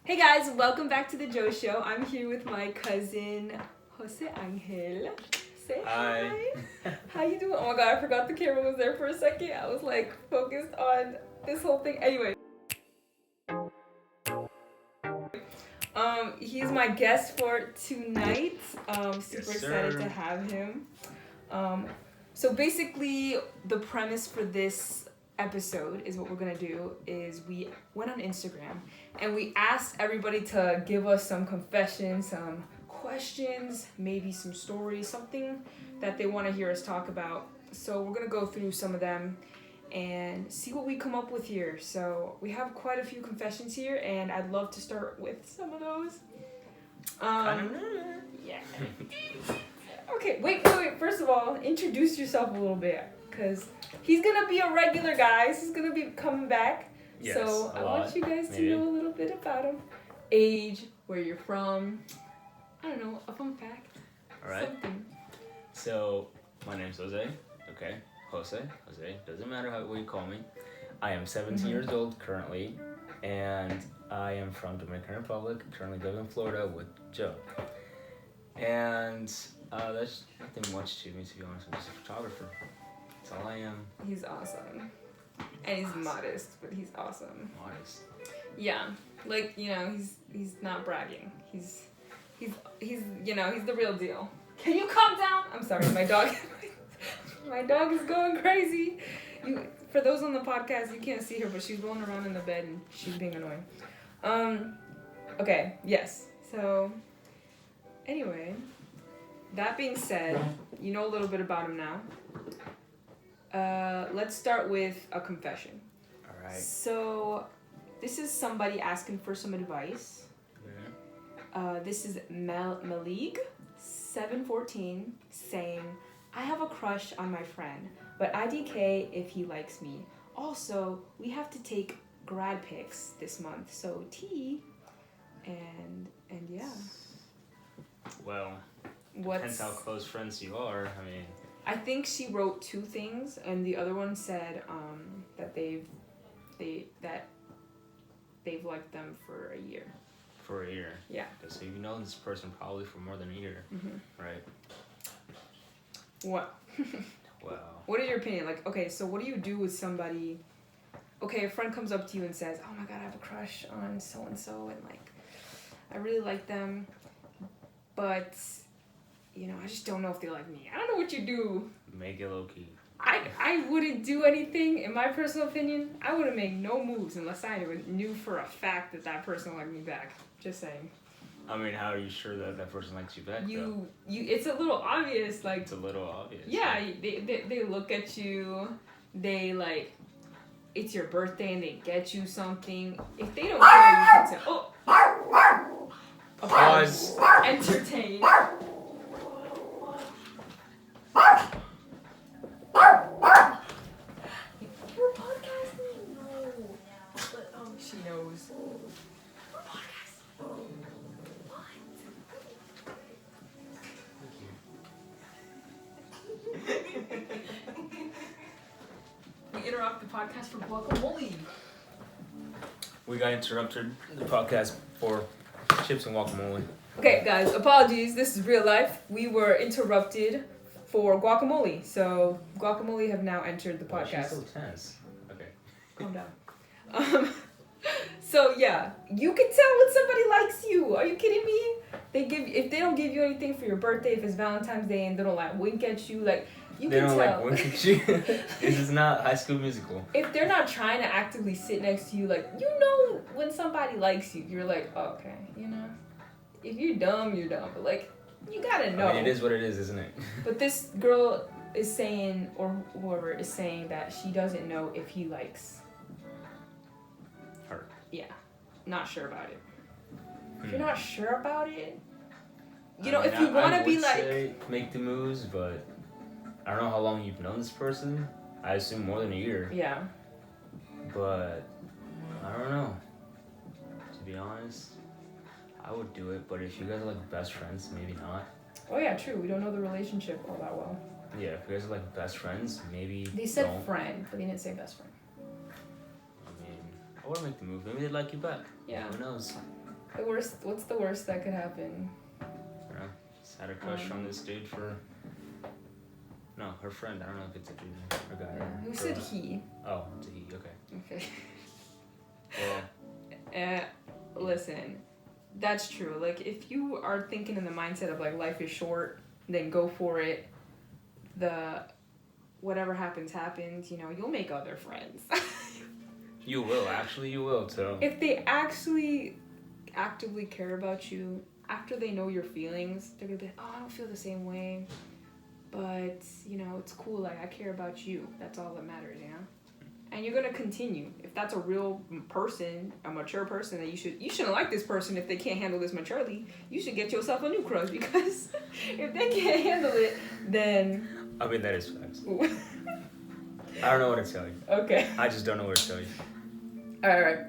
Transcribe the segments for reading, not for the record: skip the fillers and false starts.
Hey guys, welcome back to the Joe Show. I'm here with my cousin Jose Angel. Say hi. How you doing? Oh my god, I forgot the camera was there for a second. I was like focused on this whole thing. Anyway. He's my guest for tonight. Super excited to have him. So basically the premise for this episode is what we're gonna do is we went on Instagram and we asked everybody to give us some confessions, some questions, maybe some stories, something that they want to hear us talk about. So we're gonna go through some of them and see what we come up with here. So we have quite a few confessions here and I'd love to start with some of those. Yeah. Okay, wait. First of all, introduce yourself a little bit, because he's going to be a regular, guys. He's going to be coming back. Yes, so I want you guys to know a little bit about him. Age, where you're from. I don't know, a fun fact. All right. Something. So, my name's Jose. Okay, Jose. Doesn't matter what you call me. I am 17 years old currently, and I am from Dominican Republic, currently living in Florida with Joe. And that's nothing much to me, to be honest. I'm just a photographer. That's all I am. He's awesome. And he's modest, but he's awesome. Modest. Yeah, like, he's not bragging. He's the real deal. Can you calm down? I'm sorry, my dog is going crazy. For those on the podcast, you can't see her, but she's rolling around in the bed and she's being annoying. Okay, yes. So, anyway, that being said, you know a little bit about him now. Let's start with a confession. All right. So, this is somebody asking for some advice. Okay. This is Malik 714 saying, I have a crush on my friend, but IDK if he likes me. Also, we have to take grad pics this month, so T and yeah. Well, depends how close friends you are. I mean, I think she wrote two things, and the other one said that they've liked them for a year. For a year. Yeah. So you know this person probably for more than a year, right? What? Wow. What is your opinion? Like, okay, so what do you do with somebody? Okay, a friend comes up to you and says, "Oh my God, I have a crush on so and so, and like, I really like them, but I just don't know if they like me." I don't know what you do. Make it low key. I wouldn't do anything. In my personal opinion, I wouldn't make no moves unless I knew for a fact that person liked me back. Just saying. I mean, how are you sure that person likes you back, though? It's a little obvious, like... It's a little obvious. Yeah, right? They look at you, they, like... It's your birthday and they get you something. If they don't care, you can say, oh! Pause. Entertain. We're podcasting? No. But, she knows. We're podcasting. We interrupt the podcast for guacamole. We got interrupted the podcast for chips and guacamole. Okay, guys, apologies. This is real life. We were interrupted for guacamole. So, guacamole have now entered the podcast. She's so tense. Okay. Calm down. So yeah, you can tell when somebody likes you. Are you kidding me? If they don't give you anything for your birthday, if it's Valentine's Day and they don't like wink at you, like you can tell. They don't like wink at you. This is not High School Musical. If they're not trying to actively sit next to you, like when somebody likes you, you're like, oh, okay, If you're dumb, you're dumb. But like, you gotta know. I mean, it is what it is, isn't it? But this girl is saying, or whoever is saying that she doesn't know if he likes her. Yeah, not sure about it. If you're not sure about it, if you want to be like... Say make the moves, but I don't know how long you've known this person. I assume more than a year. Yeah. But I don't know. To be honest, I would do it, but if you guys are like best friends, maybe not. Oh yeah, true. We don't know the relationship all that well. Yeah, if you guys are like best friends, maybe They said friend, but they didn't say best friend. I mean, I would make the move. Maybe they'd like you back. Yeah. Who knows? What's the worst that could happen? Just had a crush on this dude for. No, her friend. I don't know if it's a dude or a guy. Yeah. Who said he? Oh, it's a he. Okay. Okay. Listen, that's true. Like, if you are thinking in the mindset of like life is short, then go for it. Whatever happens, you know, you'll make other friends. You will, actually, you will too. If they actually actively care about you, after they know your feelings, they're gonna be like, oh, I don't feel the same way, but, you know, it's cool, like, I care about you. That's all that matters, you know? And you're gonna continue. If that's a real person, a mature person, that you shouldn't like this person if they can't handle this maturely. You should get yourself a new crush, because if they can't handle it, then... I mean, that is facts. I don't know what to tell you. Okay. I just don't know what to tell you. Alright.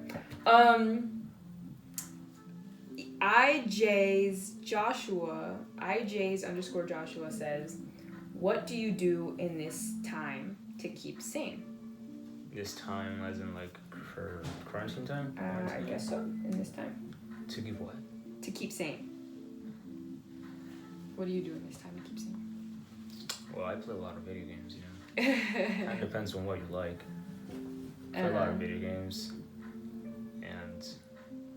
IJs_Joshua says, what do you do in this time to keep sane? This time, as in like for quarantine time? I guess so, in this time. To keep what? To keep sane. What do you do in this time to keep sane? Well, I play a lot of video games, you know. It depends on what you like. Play a lot of video games. And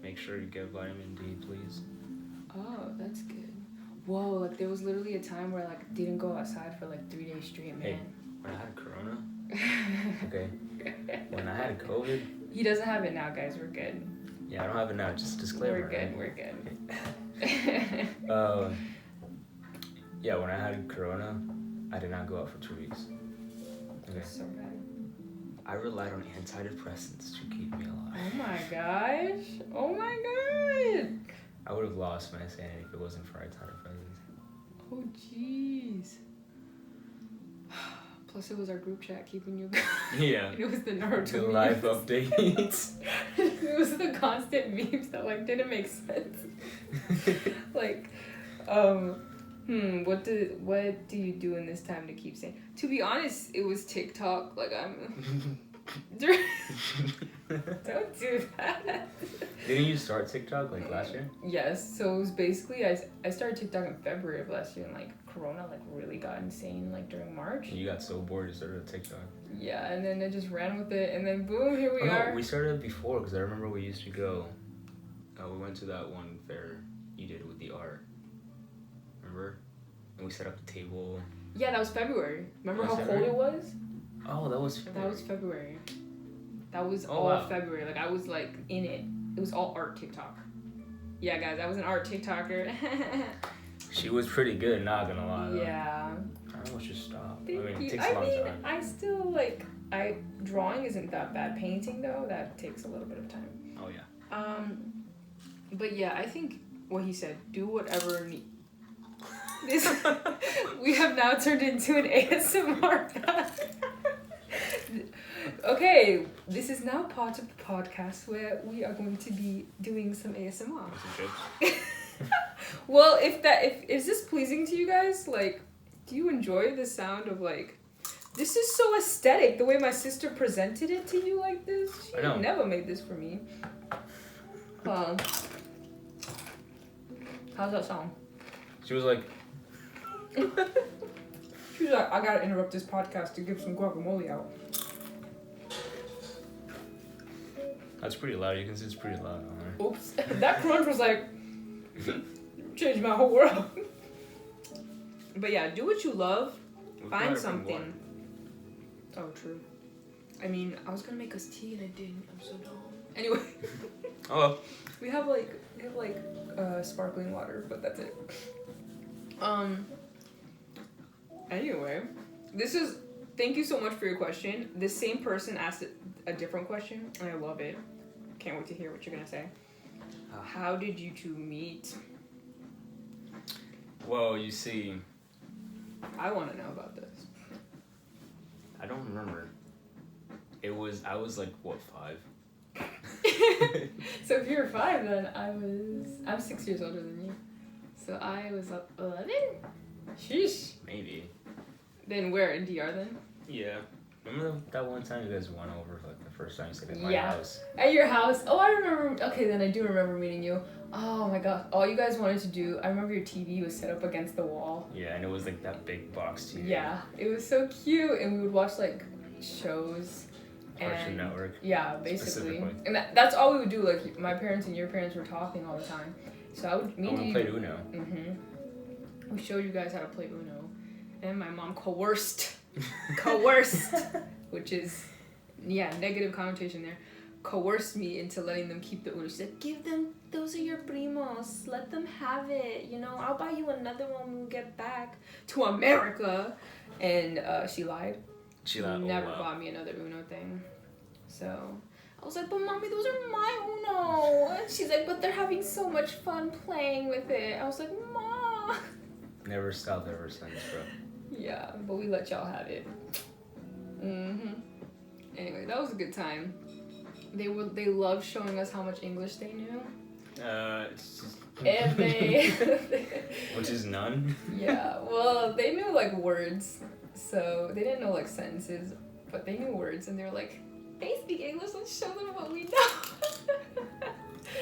make sure you get vitamin D, please. Oh, that's good. Whoa, like there was literally a time where I like didn't go outside for like 3 days straight, man. Hey, when I had corona, okay, when I had COVID. He doesn't have it now, guys. We're good. Yeah, I don't have it now. Just disclaimer. We're good. Right? We're good. Yeah, when I had corona, I did not go out for 2 weeks. Okay. That's so bad. I relied on antidepressants to keep me alive. Oh my gosh. Oh my god. I would have lost my sanity if it wasn't for antidepressants. Oh jeez. Plus it was our group chat keeping you going. Yeah. It was the Naruto The memes. live updates. It was the constant memes that like didn't make sense. Like, what do you do in this time to keep sane? To be honest, it was TikTok. Like don't do that. Didn't you start TikTok like last year? Yes, so it was basically I started TikTok in February of last year, and like Corona like really got insane like during March. You got so bored you started a TikTok. Yeah, and then I just ran with it, and then boom, here we are. No, we started it before because I remember we used to go. We went to that one fair you did with the art. Remember? And we set up a table. Yeah, that was February. Remember how cold it was? Oh, that was February. That was February. That was all February. Like, I was, like, in it. It was all art TikTok. Yeah, guys, I was an art TikToker. She was pretty good, not gonna lie. Yeah. I don't know, just stop. Thank it you. takes a long time. I still, like, drawing isn't that bad. Painting, though, that takes a little bit of time. Oh, yeah. But, yeah, I think what he said, do whatever... we have now turned into an ASMR. Okay, this is now part of the podcast where we are going to be doing some ASMR. Well, if is this pleasing to you guys? Like, do you enjoy the sound of like? This is so aesthetic. The way my sister presented it to you like this. She never made this for me. How's that sound? She was like. She was like, I gotta interrupt this podcast to give some guacamole out. That's pretty loud. You can see it's pretty loud on there. Oops. That crunch was like, changed my whole world. But yeah, do what you love. Find something. Oh, true. I mean, I was gonna make us tea and I didn't. I'm so dumb. Anyway. Oh. We have sparkling water, but that's it. Anyway, thank you so much for your question. This same person asked a different question, and I love it. Can't wait to hear what you're gonna say. How did you two meet? Well, you see... I want to know about this. I don't remember. I was like, what, 5? So if you're 5, then I'm 6 years older than you. So I was 11? Sheesh. Maybe. Then where, in DR then? Yeah. Remember that one time you guys went over, like, the first time you stayed at my house? At your house. Oh, I remember. Okay, then I do remember meeting you. Oh my god. All you guys wanted to do, I remember your TV was set up against the wall. Yeah, and it was like that big box TV. Yeah, it was so cute. And we would watch like shows. Cartoon Network. Yeah, basically. And that's all we would do. Like, my parents and your parents were talking all the time. So I would meet you. We played Uno. Mm-hmm. We showed you guys how to play Uno. And my mom coerced, which is, negative connotation there, coerced me into letting them keep the Uno. She said, give them, those are your primos, let them have it, I'll buy you another one when we get back to America. And she lied. She never bought me another Uno thing. So I was like, but mommy, those are my Uno. And she's like, but they're having so much fun playing with it. I was like, Ma. Never stopped ever since, bro. Yeah, but we let y'all have it. Anyway, that was a good time. They loved showing us how much English they knew. It's just And they which is none. Yeah, well, they knew like words, so they didn't know like sentences, but they knew words, and they were like, they speak English, let's show them what we know.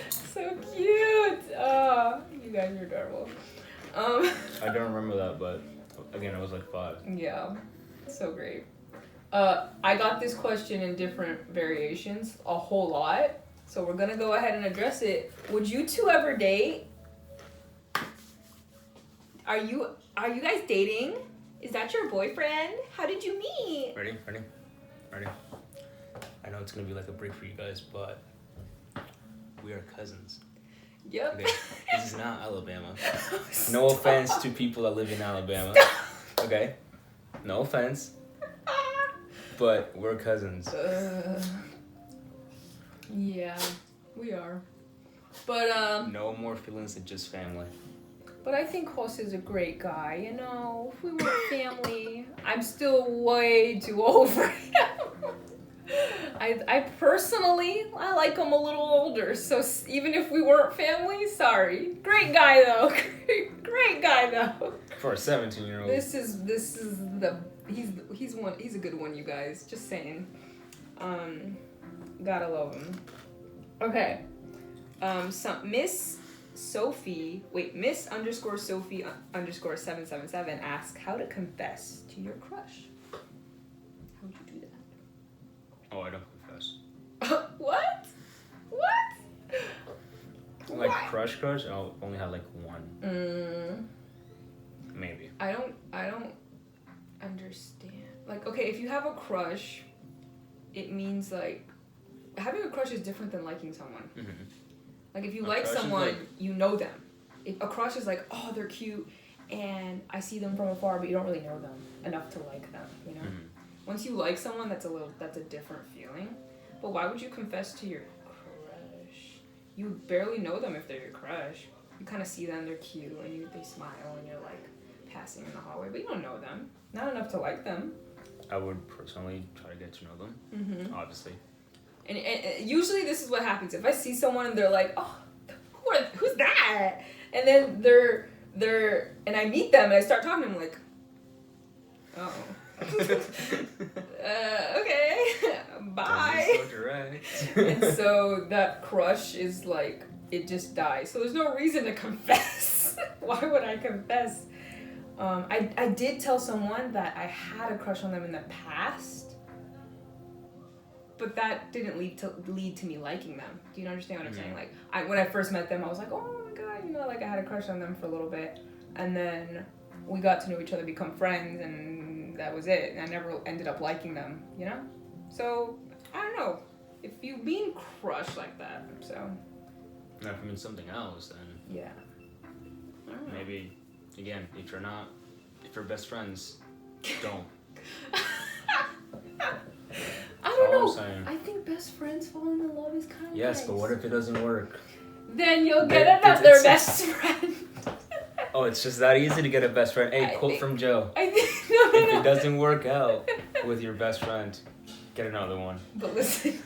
So cute. Oh, you guys are adorable. I don't remember that, but again, I was like 5. Yeah, so great. I got this question in different variations, a whole lot. So we're gonna go ahead and address it. Would you two ever date? Are you guys dating? Is that your boyfriend? How did you meet? Ready? I know it's gonna be like a break for you guys, but we are cousins. Yep. Okay, this is not Alabama. No offense to people that live in Alabama. Okay, no offense. But we're cousins. Yeah, we are. But no more feelings than just family. But I think Jose is a great guy, If we were family, I'm still way too old for him. I personally, I like him a little older. So even if we weren't family, sorry. Great guy though. Great guy though. For a 17-year-old. This is he's a good one, you guys. Just saying. Gotta love him. Okay. Miss Sophie _ 777 asks how to confess to your crush. How would you do that? Oh, I don't confess. What? Like crush? I'll only have like one. Maybe. I don't understand. Like, okay, if you have a crush, it means like having a crush is different than liking someone. Mm-hmm. Like if you like someone, you know them. If a crush is like, oh, they're cute, and I see them from afar, but you don't really know them enough to like them. Mm-hmm. Once you like someone, that's a different feeling. But why would you confess to your crush? You barely know them if they're your crush. You kind of see them, they're cute, and they smile, and you're like passing in the hallway, but you don't know them. Not enough to like them. I would personally try to get to know them. Mm-hmm. Obviously. And usually this is what happens. If I see someone and they're like, oh, who's that? And then they're and I meet them and I start talking to them, I'm like, oh. Okay, bye. Don't be so direct. And so that crush is like, it just dies. So there's no reason to confess. Why would I confess? I did tell someone that I had a crush on them in the past, but that didn't lead to me liking them. Do you understand what I'm saying? Like, when I first met them, I was like, oh my god, like I had a crush on them for a little bit, and then we got to know each other, become friends, and that was it. And I never ended up liking them, So I don't know if you mean crush like that. So. Now, if you mean something else, then yeah. Maybe again, if you're best friends, don't. I don't know. I think best friends falling in love is kind of yes, nice. But what if it doesn't work? Then you'll get another best friend. Oh, it's just that easy to get a best friend. Hey, quote from Joe. If it doesn't work out with your best friend, get another one. But listen,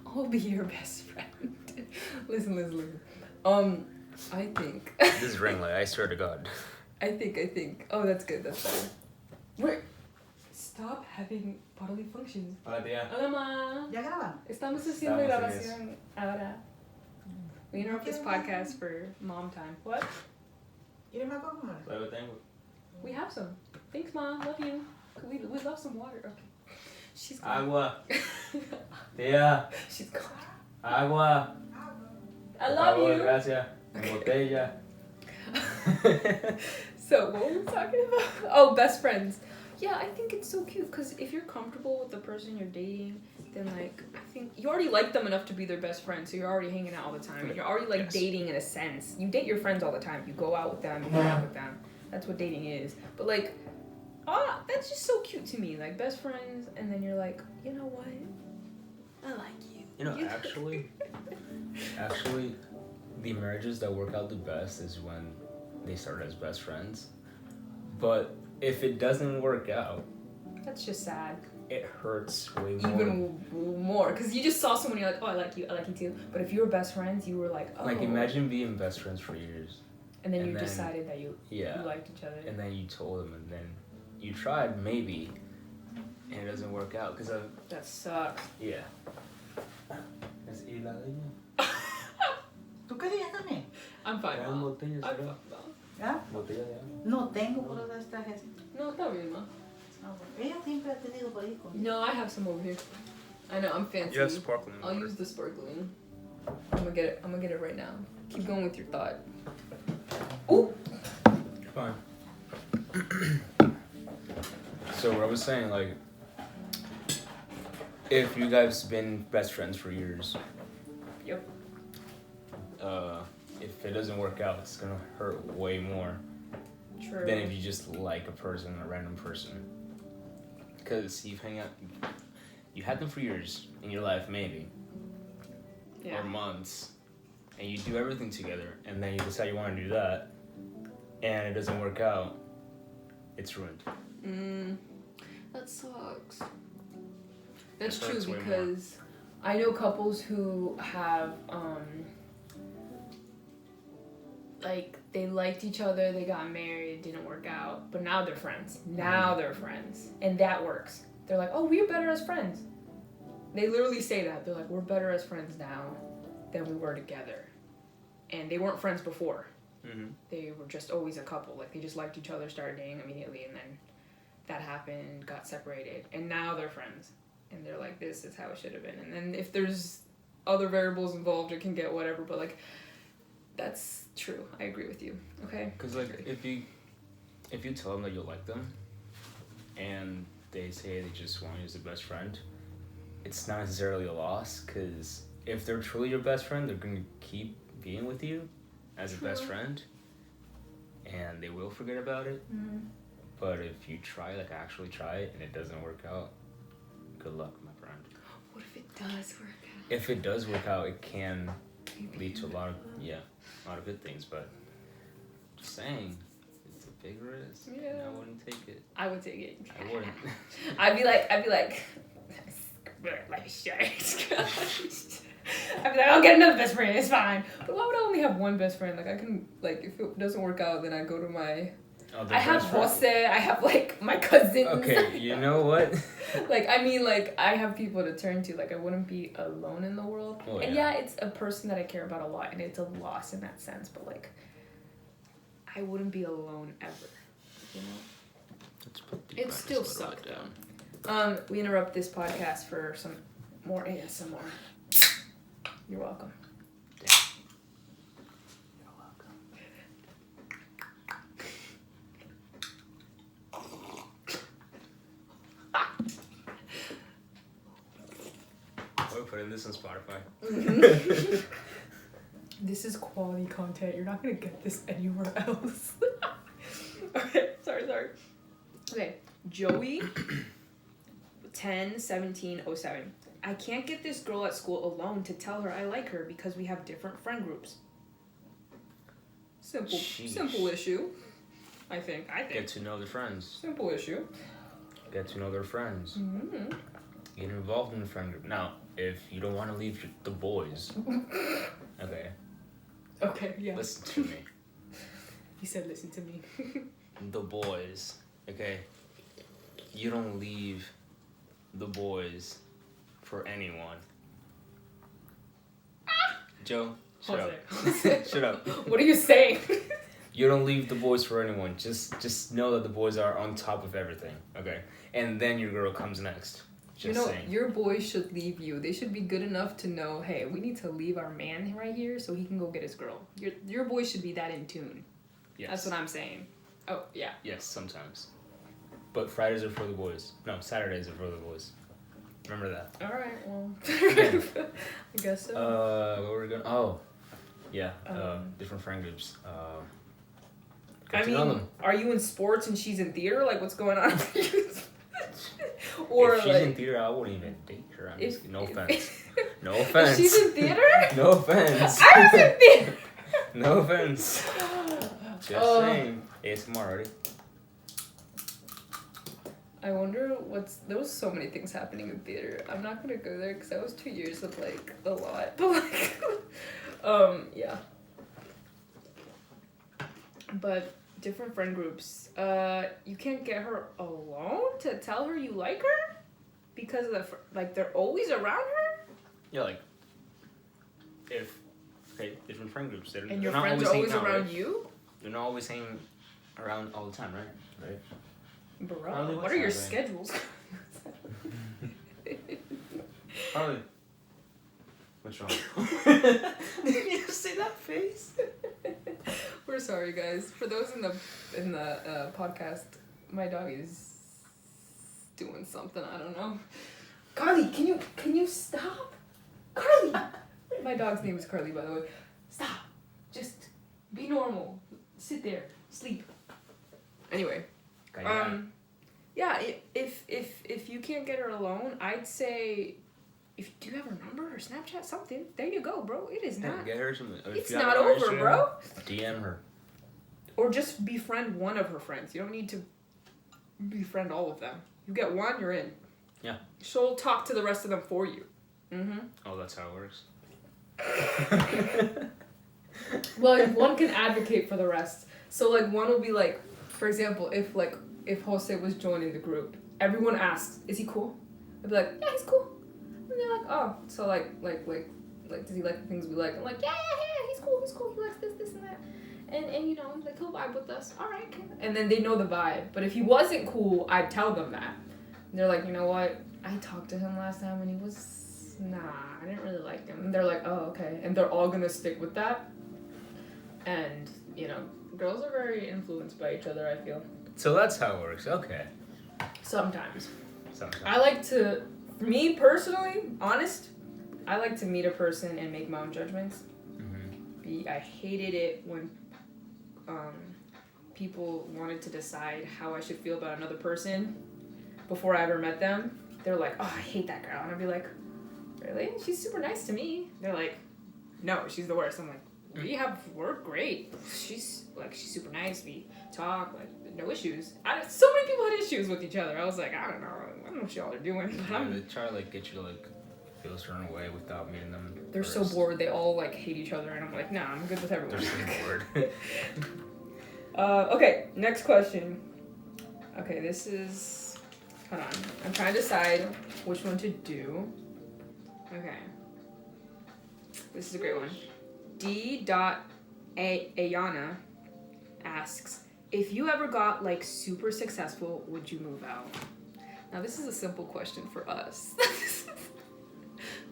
I'll be your best friend. Listen. I think. This is ring light, I swear to God. I think. Oh, that's good. That's better. stop having bodily functions. Hola, tía. Hola, ma. ¿Ya graban? Estamos haciendo Estamos en grabación ahora. We interrupt this podcast for mom time. What? ¿Quieres más Guacamole? Luego tengo. We have some. Thanks, mom. Love you. We love some water. Okay. She's gone. Agua. Tía. She's gone. Agua. I love Por favor, you. gracias. En botella. So what were we talking about? Oh, best friends. Yeah, I think it's so cute because if you're comfortable with the person you're dating, then like I think you already like them enough to be their best friend, so you're already hanging out all the time. You're already like dating in a sense. You date your friends all the time. You go out with them. You hang out with them. That's what dating is. But like, that's just so cute to me. Like best friends, and then you're like, you know what? I like you. You know, actually, the marriages that work out the best is when they start as best friends. But if it doesn't work out, That's just sad. it hurts way more. Even more, because you just saw someone, you're like, oh, I like you too. But if you were best friends, you were like, oh. Like, imagine being best friends for years. And then you decided that you liked each other. And then you told them, and then you tried, maybe, and it doesn't work out. Because of... That sucks. Yeah. Es la leña. ¿Tú querías también? I'm fine. Traen Ma. botellas, I'm ¿verdad? fine, Ma. ¿Ah? Botella de agua. No tengo, por eso traje así. No, está bien, Ma. Ella siempre ha tenido por ahí con... No, I have some over here. I know, I'm fancy. You have sparkling I'll water. use the sparkling. I'm gonna get it right now. Keep going with your thought. Ooh! Fine. So what I was saying, like, if you guys been best friends for years, Yep. if it doesn't work out, it's gonna hurt way more True. than if you just like a person, a random person. Because you had them for years in your life, maybe, or months, and you do everything together, and then you decide you want to do that, and it doesn't work out, it's ruined. That sucks. That's It true hurts way because I know couples who have like they liked each other, they got married, it didn't work out, but now they're friends. Now they're friends, and that works. They're like, oh, we're better as friends. They literally say that. They're like, we're better as friends now than we were together, and they weren't friends before. They were just always a couple. Like they just liked each other, started dating immediately, and then that happened, got separated, and now they're friends. And they're like, this is how it should have been. And then if there's other variables involved, it can get whatever. But like, that's true. I agree with you. Okay. Because like if you tell them that you like them, and they say they just want you as a best friend, it's not necessarily a loss. Because if they're truly your best friend, they're gonna keep being with you as a best friend, and they will forget about it. But if you try, like actually try it, and it doesn't work out, good luck, my friend. What if it does work out? If it does work out, it can lead to a lot of good things. But just saying, it's a big risk. Yeah. And I wouldn't take it. I would take it. I wouldn't. I'd be like, I'd be like, I'll get another best friend. It's fine. But why would I only have one best friend? Like I can, like if it doesn't work out, then I go to my. I have Jose. I have like my cousins. Okay, you know what? Like I mean, like I have people to turn to. Like I wouldn't be alone in the world. Oh, and yeah, it's a person that I care about a lot, and it's a loss in that sense. But like, I wouldn't be alone ever. You know. It still sucked though. We interrupt this podcast for some more ASMR. You're welcome. You're welcome. We're putting this on Spotify. This is quality content. You're not gonna get this anywhere else. Okay, sorry. Okay, Joey, 10/17/07. I can't get this girl at school alone to tell her I like her because we have different friend groups. Simple issue. I think. Get to know their friends. Simple issue. Get to know their friends. Mm-hmm. Get involved in the friend group. Now, if you don't want to leave the boys, okay. Okay, yeah. Listen to me. He said listen to me. The boys, okay. you don't leave the boys for anyone. Joe, shut up. Shut up. What are you saying? You don't leave the boys for anyone. Just know that the boys are on top of everything, okay? And then your girl comes next. Just saying. Your boys should leave you. They should be good enough to know, hey, we need to leave our man right here so he can go get his girl. Your boys should be that in tune. Yes. That's what I'm saying. Oh, yeah. Yes, sometimes. But Fridays are for the boys. No, Saturdays are for the boys. Remember that. All right, well, Yeah. I guess so. What were we going? Oh, yeah. Different friend groups. I mean, are you in sports and she's in theater? Like, what's going on? Or if she's like, in theater, I wouldn't even date her. No offense. If, No offense. She's in theater? No offense. I was in theater. No offense. Just saying. ASMR already. I wonder there was so many things happening in theater. I'm not gonna go there because that was 2 years of like a lot. But like, yeah. But different friend groups. You can't get her alone to tell her you like her because of like they're always around her. Yeah, like different friend groups. And your friends are always around you. They're not always hanging around all the time, right? Right. Bro, what are your schedules? Harley. What's wrong? Did you see that face? We're sorry, guys. For those in the podcast, my dog is doing something. I don't know. Carly, can you stop? Carly. My dog's name is Carly, by the way. Stop. Just be normal. Sit there. Sleep. Anyway. Yeah. If you can't get her alone, I'd say. Do you have her number or Snapchat? Something. There you go, bro. It is not. Get her some. It's not over, bro. DM her. Or just befriend one of her friends. You don't need to befriend all of them. You get one, you're in. Yeah. She'll talk to the rest of them for you. Mm-hmm. Oh, that's how it works. Well, one can advocate for the rest. So like one will be like, for example, if Jose was joining the group, everyone asks, "Is he cool?" I'd be like, "Yeah, he's cool." And they're like, "Oh, so like, does he like the things we like?" I'm like, yeah, he's cool. He likes this, and that. And you know, like he'll vibe with us. All right, okay. And then they know the vibe. But if he wasn't cool, I'd tell them that. And they're like, you know what? I talked to him last time and he was, I didn't really like him. And they're like, oh, okay. And they're all gonna stick with that. And, you know, girls are very influenced by each other, I feel. So that's how it works. Okay. Sometimes. I like to, for me personally, honest, I like to meet a person and make my own judgments. Mm-hmm. I hated it when people wanted to decide how I should feel about another person before I ever met them. They're like, oh, I hate that girl. And I'd be like, really? She's super nice to me. They're like, no, she's the worst. I'm like, we're great. She's super nice. We talk, like, no issues. So many people had issues with each other. I was like, I don't know what y'all are doing. They try to like get you to like feel a certain way without meeting them. They're so bored. They all like hate each other, and I'm like, nah, I'm good with everyone. They're so bored. Okay, next question. Okay, this is. Hold on. I'm trying to decide which one to do. Okay. This is a great one. D.Ayana asks, if you ever got like super successful, would you move out? Now this is a simple question for us.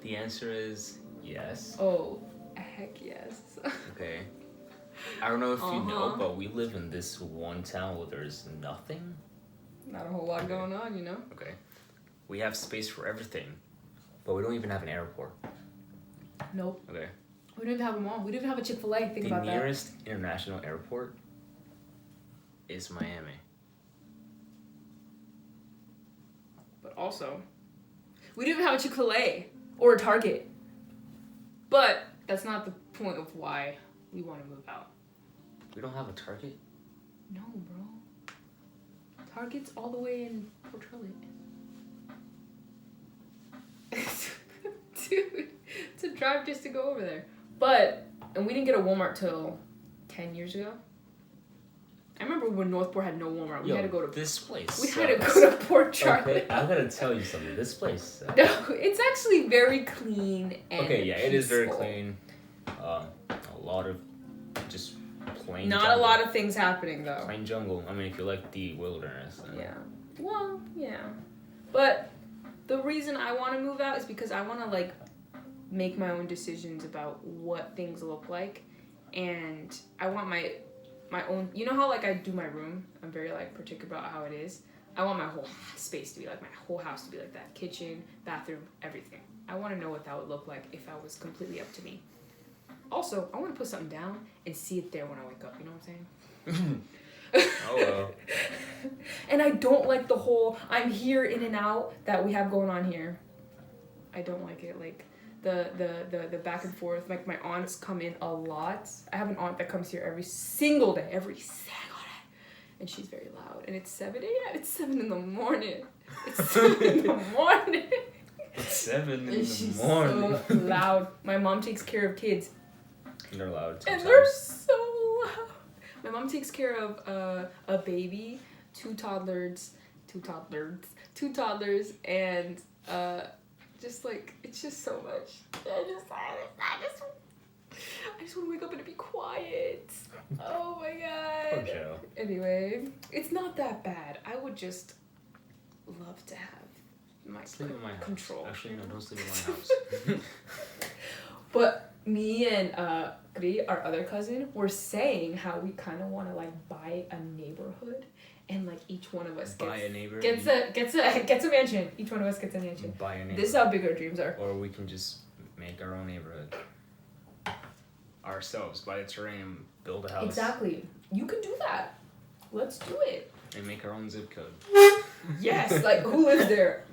The answer is yes. Oh, heck yes. Okay. I don't know if you know, but we live in this one town where there's nothing. Not a whole lot going on, you know? Okay. We have space for everything, but we don't even have an airport. Nope. Okay. We don't even have a mall. We don't even have a Chick-fil-A. Think about that. The nearest international airport is Miami. But also, we don't even have a Chick-fil-A or a Target. But that's not the point of why we want to move out. We don't have a Target? No, bro. Target's all the way in Port Charlotte. Dude, it's a drive just to go over there. And we didn't get a Walmart till 10 years ago. I remember when Northport had no Walmart. We Yo, had to go to this place. We sucks. had to go to Port Charlotte. Okay, I gotta tell you something. This place sucks. No, it's actually very clean and Okay, yeah, it is very peaceful. clean. A lot of just plain. Not jungle. a lot of things happening though. Plain jungle. I mean, if you like the wilderness. Then. Yeah. Well, yeah. But the reason I want to move out is because I want to like make my own decisions about what things look like, and I want my own. You know how like I do my room? I'm very like particular about how it is. I want my whole space to be like my whole house to be like that. Kitchen, bathroom, everything. I want to know what that would look like if I was completely up to me. Also, I want to put something down and see it there when I wake up. You know what I'm saying? Oh well. And I don't like the whole I'm here in and out that we have going on here. I don't like it. Like the back and forth. Like my aunts come in a lot. I have an aunt that comes here every single day. And she's very loud. And it's 7 a.m. It's 7 in the morning. It's 7 in the morning. It's 7 in And the she's morning. so loud. My mom takes care of kids. They're loud. And Sometimes. they're so loud. My mom takes care of a baby, two toddlers, and just like it's just so much. I just want to wake up and be quiet. Oh my god. Poor Joe. Anyway, it's not that bad. I would just love to have my Sleep in my house. control. Actually, no, don't sleep in my house. But me and Kri, our other cousin, were saying how we kind of want to like buy a neighborhood, and like each one of us Buy a neighbor. gets a mansion. Each one of us gets a mansion. Buy a neighbor. This is how big our dreams are. Or we can just make our own neighborhood. Ourselves, buy the terrain, build a house. Exactly. You can do that. Let's do it. And make our own zip code. Yes. Like who lives there?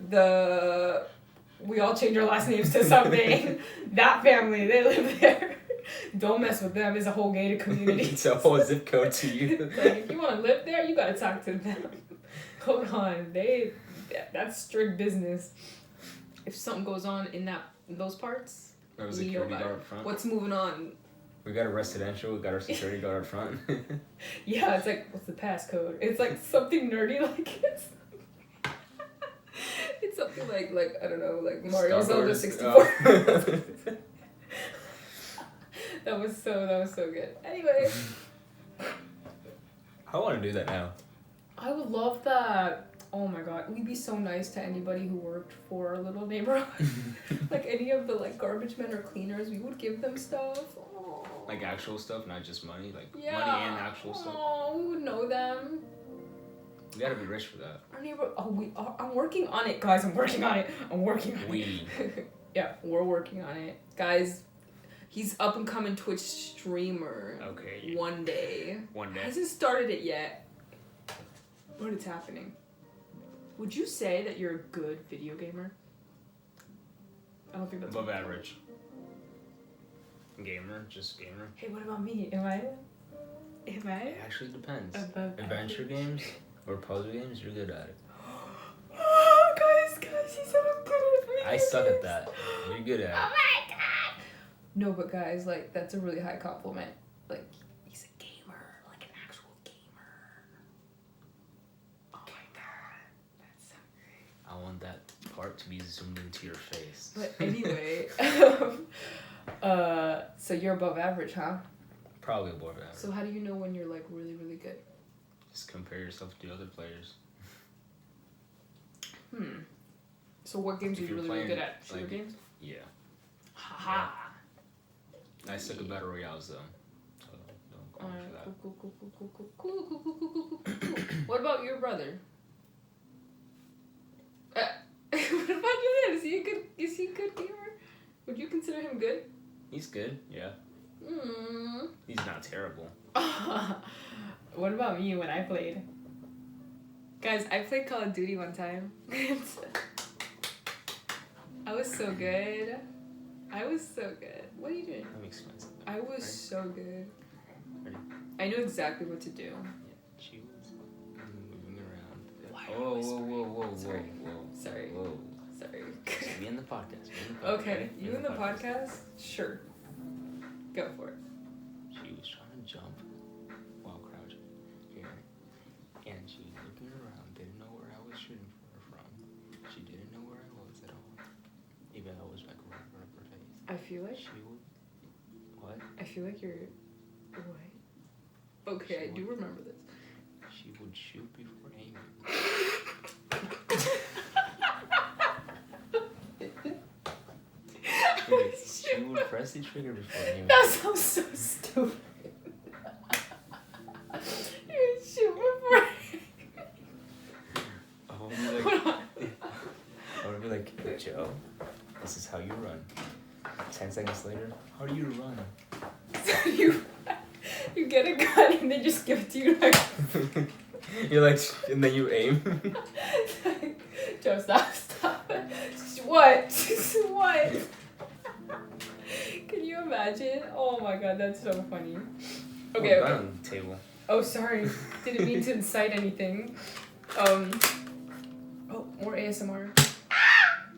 We all change our last names to something. That family, they live there. Don't mess with them. It's a whole gated community. It's a whole zip code to you. Like if you want to live there, you gotta talk to them. Hold on, that's strict business. If something goes on in those parts, There was a we know security about guard it. up front. What's moving on? We got a residential, we got our security guard up front. Yeah, it's like what's the passcode? It's like something nerdy, like it's something like I don't know, like Mario Zelda 64. That was so good. Anyway, I want to do that now. I would love that. Oh my god, we'd be so nice to anybody who worked for our little neighborhood. Like any of the like garbage men or cleaners, we would give them stuff. Aww. Like actual stuff, not just money. Like Yeah. money and actual stuff. Oh, we would know them. You gotta be rich for that. Our neighbor. Oh, we are. I'm working on it, guys. I'm working on it. We. Yeah, we're working on it, guys. He's up and coming Twitch streamer. Okay. One day. One day. Hasn't started it yet, but it's happening. Would you say that you're a good video gamer? I don't think that's Above average. Gamer, just gamer. Hey, what about me? Am I? It actually depends. Above Adventure games or puzzle games, you're good at it. Oh, guys, he's so good at video I suck at games. that. You're good at Oh it. my god! No, but guys, like that's a really high compliment. Like he's a gamer, like an actual gamer. Oh my god, that's so great. I want that part to be zoomed into your face. But anyway, so you're above average, huh? Probably above average. So how do you know when you're like really, really good? Just compare yourself to other players. So what games are If you you're really, really playing, good at? Shooter like- games? Yeah. Haha. I suck at battle royales though. So don't go Alright, for that. cool. What about your brother? What about Julian? Is he a good gamer? Would you consider him good? He's good, yeah. He's not terrible. What about me when I played? Guys, I played Call of Duty one time. I was so good. What are you doing? I'm expensive. I was Ready? so good. Ready? I knew exactly what to do. Yeah, she was moving around. Why Whoa, are you whoa. Sorry. Whoa. Sorry. Me in the podcast. Okay, Ready? you in the podcast? Sure. Go for it. She was trying to jump while crouching. Here. And she was looking around, didn't know where I was shooting her from. She didn't know where I was at all. Even though I was like right up her face. I feel like She would. What? I feel like you're what? Okay, I do remember this. She would shoot before aiming. She would press the trigger before aiming. That sounds so stupid. You would shoot before. I would be like, Joe, this is how you run. 10 seconds later, how do you run? So you get a gun and they just give it to you like. You're like, and then you aim. Joe, stop. What? What? Can you imagine? Oh my god, that's so funny. Okay. Gun on the table. Oh, sorry. Didn't mean to incite anything. Oh, more ASMR.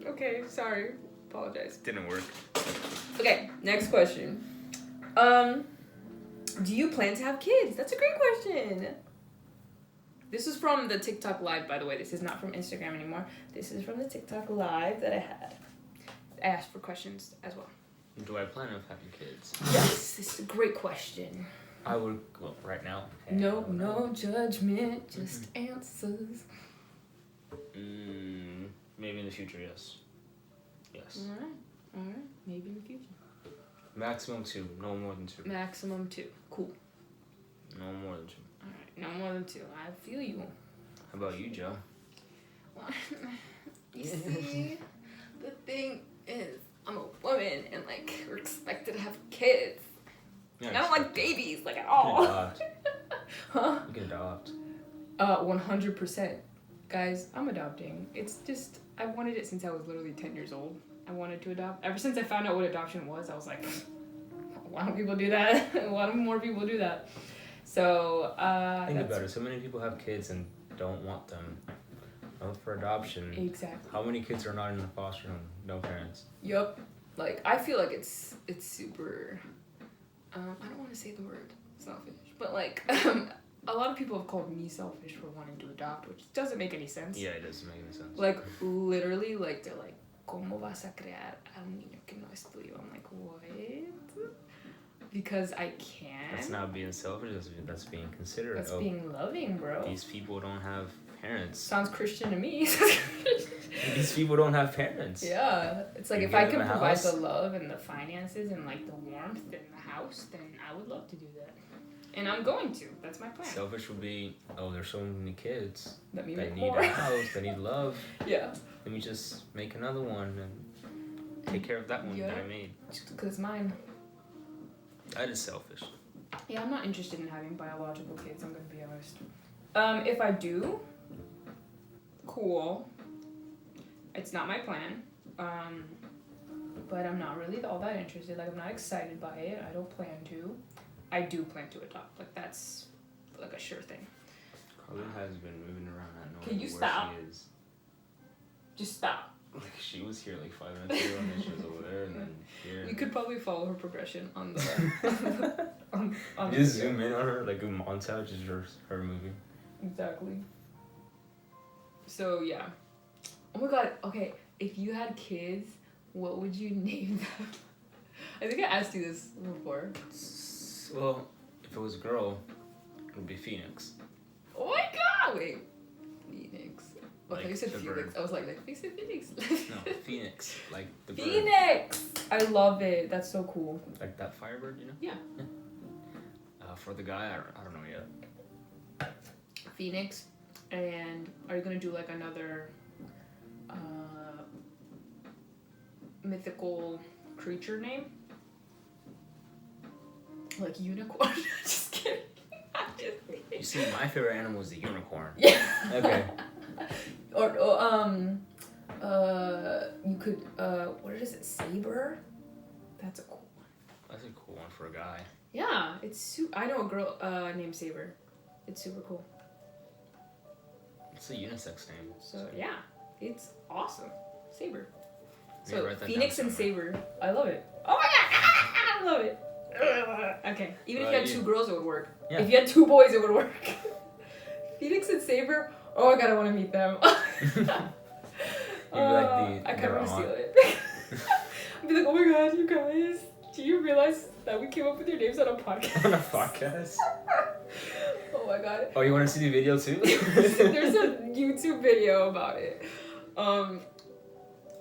Okay, sorry. Apologize. Didn't work. Okay, next question. Do you plan to have kids? That's a great question. This is from the TikTok live, by the way. This is not from Instagram anymore. This is from the TikTok live that I had. I asked for questions as well. Do I plan on having kids? Yes, this is a great question. I would, well, right now. No judgment, just answers. Maybe in the future, yes. Yes. Alright. Maybe in the future. Maximum 2, no more than 2. Maximum 2. Cool. No more than 2. Alright, no more than 2. I feel you. How about you, Joe? You see, the thing is, I'm a woman and like we're expected to have kids. Yeah, I don't like babies like at You all. can adopt. Huh? You can adopt. 100%. Guys, I'm adopting. It's just I wanted it since I was literally 10 years old. I wanted to adopt. Ever since I found out what adoption was, I was like, why don't people do that? Why don't more people do that? So Think about it. So many people have kids and don't want them. Not for adoption. Exactly. How many kids are not in the foster home? No parents. Yup. Like I feel like it's super. I don't want to say the word selfish, but like a lot of people have called me selfish for wanting to adopt, which doesn't make any sense. Yeah, it doesn't make any sense. Like literally, like they're like, ¿Cómo vas a crear a un niño que no es tuyo? I'm like, what? Because I can't. That's not being selfish. That's being considerate. That's being loving, bro. These people don't have parents. Sounds Christian to me. These people don't have parents. Yeah, it's like You if I give could them a provide house. the love and the finances and like the warmth in the house, then I would love to do that. And I'm going to. That's my plan. Selfish would be, oh, there's so many kids. Let me They make need more. a house. They need love. Yeah. Let me just make another one and take care of that one that I made. Just because it's mine. That is selfish. Yeah, I'm not interested in having biological kids, I'm gonna be honest. If I do, cool. It's not my plan. But I'm not really all that interested. Like, I'm not excited by it. I don't plan to. I do plan to adopt. Like, that's like a sure thing. Carlin has been moving around not knowing Can you where stop? she is. Just stop. Like, she was here like 5 minutes ago and then she was over there and then here. You could probably follow her progression on the on You the just video. zoom in on her, like a montage is her moving. Exactly. So yeah. Oh my god, okay, if you had kids, what would you name them? I think I asked you this before. Well, if it was a girl, it would be Phoenix. Oh my god! Wait. Phoenix. Oh, I thought you said the Felix. bird. I was like you said Phoenix. No, Phoenix, like the bird. Phoenix! I love it. That's so cool. Like that firebird, you know? Yeah. For the guy, I don't know yet. Phoenix. And are you gonna do like another mythical creature name? Like unicorn? Just kidding. I'm just kidding. You see, my favorite animal is the unicorn. Yeah. Okay. Or you could what is it? Saber? That's a cool one. That's a cool one for a guy. Yeah, it's I know a girl named Saber. It's super cool. It's a unisex name. So yeah, it's awesome. Saber. Maybe So write that Phoenix down and somewhere. Saber. I love it. Oh my god, I love it. Okay, even if you had 2 girls, it would work. Yeah. If you had 2 boys, it would work. Phoenix and Saber. Oh my god, I want to meet them. You'd be like I kind of want to aunt. steal it. I'd be like, oh my god, you guys, do you realize that we came up with your names on a podcast? On a podcast? Oh my god. Oh, you want to see the video too? There's a YouTube video about it. Oh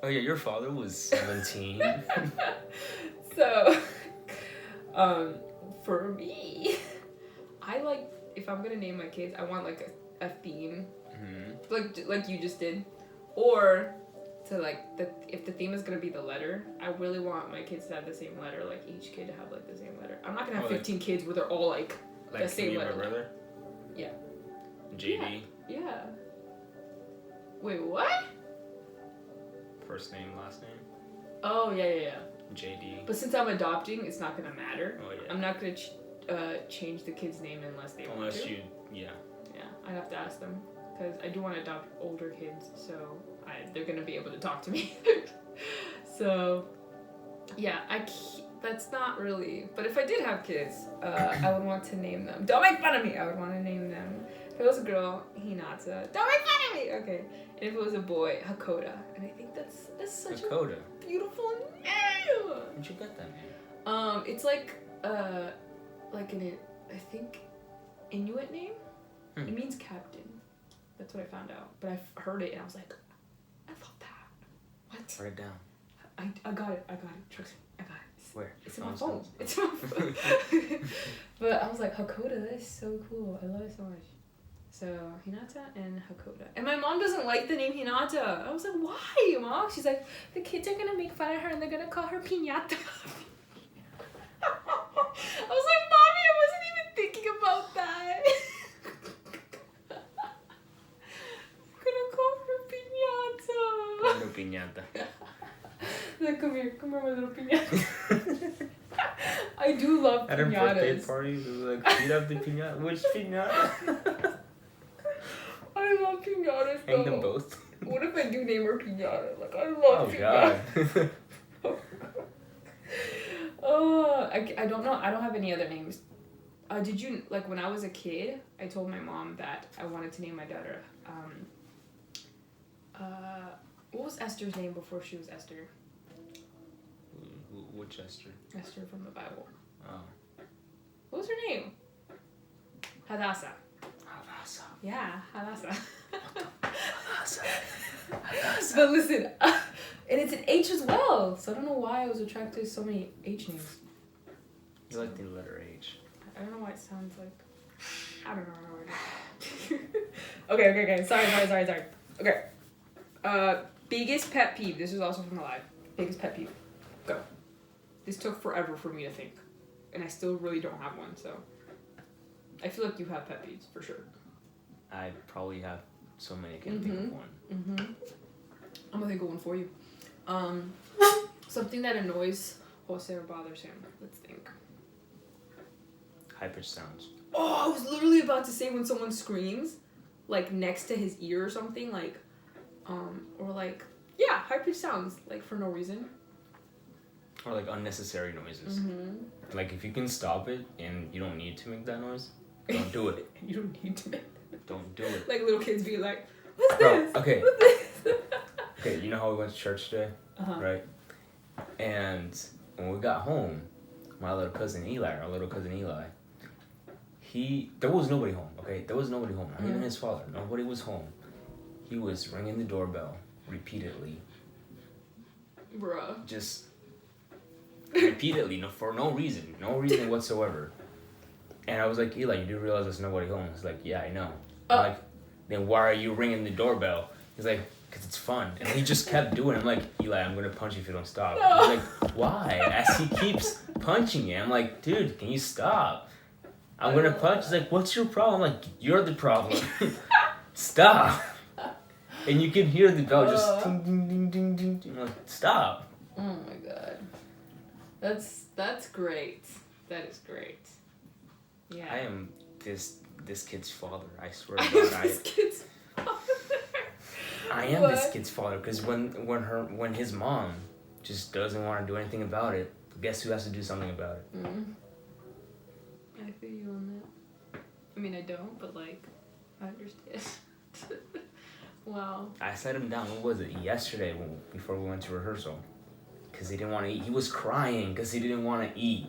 yeah, your father was 17. So, for me, I like, if I'm gonna name my kids, I want like a theme, like you just did, or to like if the theme is gonna be the letter, I really want my kids to have the same letter, like each kid to have like the same letter. I'm not gonna have 15 kids where they're all like the same me letter. And my brother? Yeah. JD. Yeah. Wait, what? First name, last name. Oh yeah. JD. But since I'm adopting, it's not gonna matter. Oh yeah. I'm not gonna change the kid's name unless they want to. Yeah. Yeah, I have to ask them because I do want to adopt older kids, so they're gonna be able to talk to me. So, yeah, that's not really. But if I did have kids, I would want to name them. Don't make fun of me. I would want to name them. If it was a girl, Hinata. Don't make fun of me. Okay. And if it was a boy, Hakoda. And I think that's such Hakoda. a beautiful name. Where'd you get that name? It's like an I think Inuit name. It means captain. That's what I found out. But I heard it and I was like, I love that. What? Write it down. I got it. Trust me, I got it. Where? It's in my phone. It's in my phone. But I was like, Hakoda, that is so cool. I love it so much. So, Hinata and Hakoda. And my mom doesn't like the name Hinata. I was like, why, Mom? She's like, the kids are going to make fun of her and they're going to call her Piñata. I was like, Mommy, I wasn't even thinking about that. I'm going to call her Piñata. Little piñata. Like, come here, my little piñata. I do love At her birthday piñatas. parties, it was like, beat up the piñata. Which piñata? I love piñatas. Hang them though. both. What if I do name her piñata? Like, I love Oh piñatas. god. I don't know. I don't have any other names. Did you, like, when I was a kid, I told my mom that I wanted to name my daughter, what was Esther's name before she was Esther? Which Esther? Esther from the Bible. Oh. What was her name? Hadassah. Hadassah. Yeah, Hadassah. Hadassah. But listen, and it's an H as well, so I don't know why I was attracted to so many H names. You like the letter H. I don't know why it sounds like. I don't know. Okay. Sorry. Okay. Biggest pet peeve. This is also from the live. Biggest pet peeve. Go. This took forever for me to think, and I still really don't have one. So, I feel like you have pet peeves for sure. I probably have so many I can't think of one. I'm gonna think of one for you. Something that annoys Jose or bothers him. Let's think. High pitched sounds. Oh, I was literally about to say when someone screams, like next to his ear or something, like, or like, yeah, high-pitched sounds, like for no reason. Or like unnecessary noises. Like if you can stop it and you don't need to make that noise, don't do it. You don't need to make that. Don't do it. Like little kids be like, what's Bro, this? okay. What's this? Okay, you know how we went to church today? Right? And when we got home, our little cousin Eli, there was nobody home, okay? There was nobody home. Not even his father. Nobody was home. He was ringing the doorbell repeatedly. Bruh. Just repeatedly, for no reason whatsoever. And I was like, Eli, you do realize there's nobody home? He's like, yeah, I know. I'm like, then why are you ringing the doorbell? He's like, because it's fun. And he just kept doing it. I'm like, Eli, I'm going to punch you if you don't stop. No. He's like, why? As he keeps punching it, I'm like, dude, can you stop? I'm going to punch. He's like, what's your problem? I'm like, you're the problem. Stop. And you can hear the bell just ding, ding, ding, ding, ding, ding. I'm like, stop. Oh my god. That's great. That is great. Yeah. I am this kid's father. I swear to I'm God. this kid's father. I am this kid's father because when his mom just doesn't want to do anything about it, guess who has to do something about it? I feel you on that. I mean, I don't, but like, I understand. Wow. I set him down. What was it? Yesterday before we went to rehearsal. Because he didn't want to eat. He was crying because he didn't want to eat.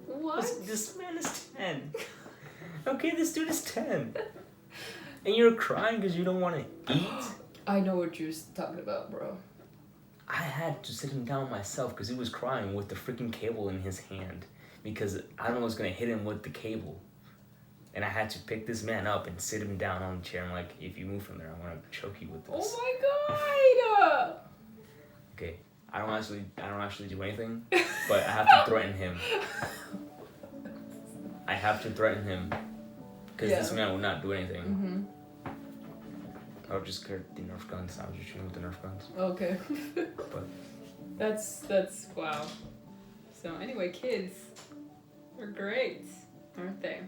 What? This man is 10. Okay, this dude is 10. And you're crying because you don't want to eat? I know what you're talking about, bro. I had to sit him down myself because he was crying with the freaking cable in his hand. Because I don't know what's going to hit him with the cable. And I had to pick this man up and sit him down on the chair. I'm like, if you move from there, I'm going to choke you with this. Oh my god! Okay, I don't actually do anything, but I have to threaten him. I have to threaten him. Because this man will not do anything. Mm-hmm. I would just get the Nerf guns. I was just shooting with the Nerf guns. Okay. But That's wow. So anyway, kids are great, aren't they?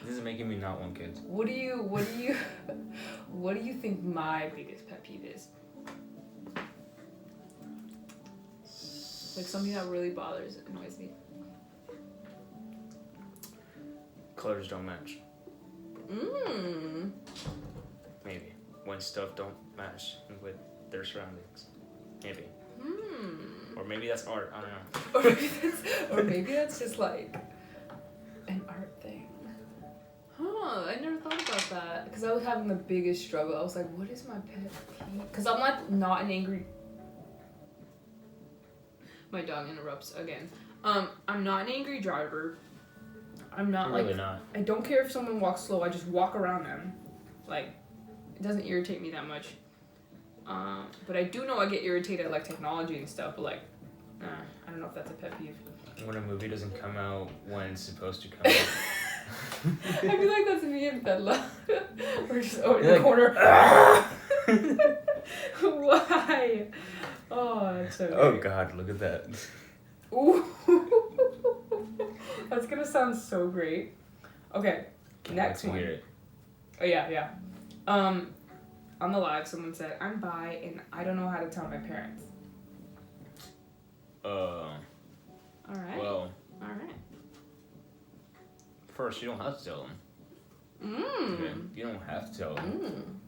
this is making me not want kids. What do you think my biggest pet peeve is? Like something that really annoys me. Colors don't match. Maybe. When stuff don't match with their surroundings. Maybe. Or maybe that's art. I don't know. or maybe that's just like an art thing. Huh, I never thought about that. Because I was having the biggest struggle. I was like, what is my pet peeve? Because I'm like not an angry... My dog interrupts again. I'm not an angry driver. I'm not You're really not. I don't care if someone walks slow. I just walk around them. Like, it doesn't irritate me that much. But I do know I get irritated at like technology and stuff. But like, I don't know if that's a pet peeve. When a movie doesn't come out when it's supposed to come out. I feel like that's me and Bella. We're just over in the corner. Why? Oh, that's so Oh great. God, look at that. Ooh. That's gonna sound so great. Okay, next Can't one. wait to hear it. Oh yeah. On the live, someone said, I'm bi and I don't know how to tell my parents. Alright. Well, Alright. first, you don't have to tell them. Okay? You don't have to tell them.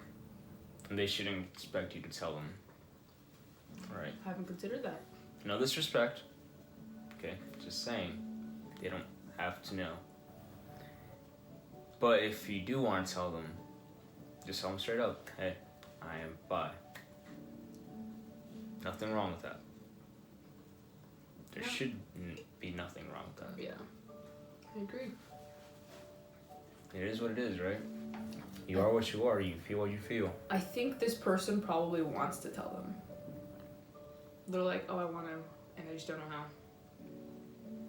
And they shouldn't expect you to tell them. Alright? Haven't considered that. No disrespect. Okay? Just saying. They don't have to know. But if you do want to tell them, just tell them straight up, hey, I am bi. Nothing wrong with that. There should be nothing wrong with that. Yeah. I agree. It is what it is, right? You are what you are. You feel what you feel. I think this person probably wants to tell them. They're like, oh, I want to, and I just don't know how.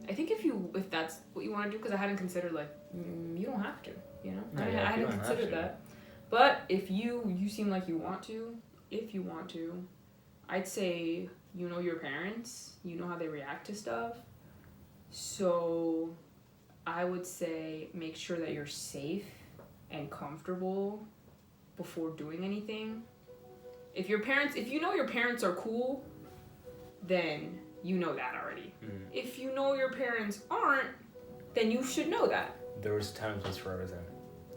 I think if that's what you want to do, because I hadn't considered like, you don't have to, you know? No, I yeah, hadn't considered that. But if you seem like you want to, I'd say you know your parents, you know how they react to stuff. So I would say make sure that you're safe and comfortable before doing anything. If you know your parents are cool, then you know that already. If you know your parents aren't, then you should know that. There was a time and place for everything.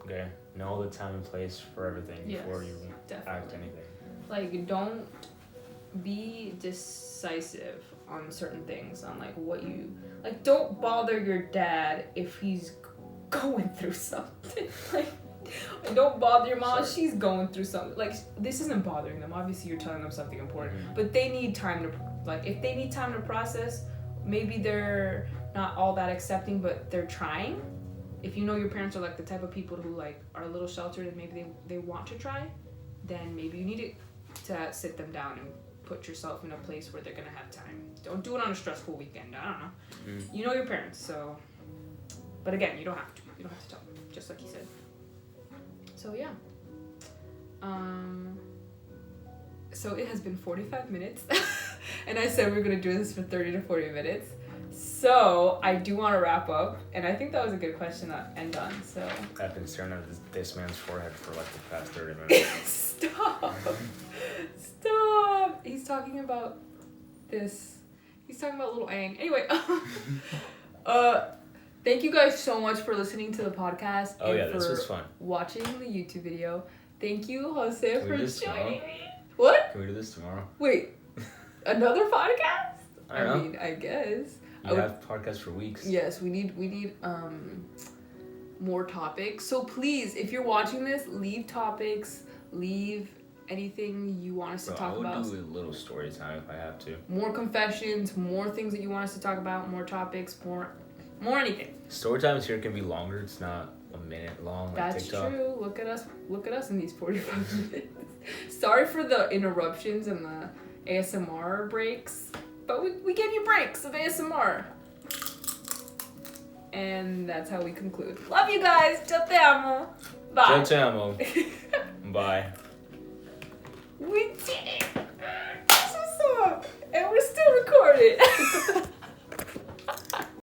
Okay? Know the time and place for everything before you act anything. Like, don't be decisive on certain things, on like what you... Like, don't bother your dad if he's going through something. Like, don't bother your mom if she's going through something. Like, this isn't bothering them. Obviously, you're telling them something important. But they need time to... Like, if they need time to process, maybe they're not all that accepting, but they're trying. If you know your parents are like the type of people who like are a little sheltered and maybe they want to try, then maybe you need to sit them down and put yourself in a place where they're gonna have time. Don't do it on a stressful weekend. I don't know. You know your parents, so. But again, you don't have to. You don't have to tell them, just like you said. So yeah. So it has been 45 minutes, and I said we were gonna do this for 30 to 40 minutes. So I do want to wrap up, and I think that was a good question to end on. So I've been staring at this man's forehead for like the past 30 minutes. Stop! He's talking about this. He's talking about little Aang. Anyway, Thank you guys so much for listening to the podcast. Oh and yeah, for this was fun. watching the YouTube video. Thank you, Jose, Can we for do this joining tomorrow? me. What? Can we do this tomorrow? Wait, another podcast? I don't know. mean, I guess. You have podcasts for weeks. Yes, we need more topics. So please, if you're watching this, leave topics, leave anything you want us to talk about. I would do a little story time if I have to. More confessions, more things that you want us to talk about, more topics, more anything. Story times here can be longer. It's not a minute long like That's TikTok. true. Look at us in these 45 minutes. Sorry for the interruptions and the ASMR breaks, but we gave you breaks of ASMR. And that's how we conclude. Love you guys. Ciao te amo. Bye. Ciao te amo. Bye. We did it. This is so, and we're still recording.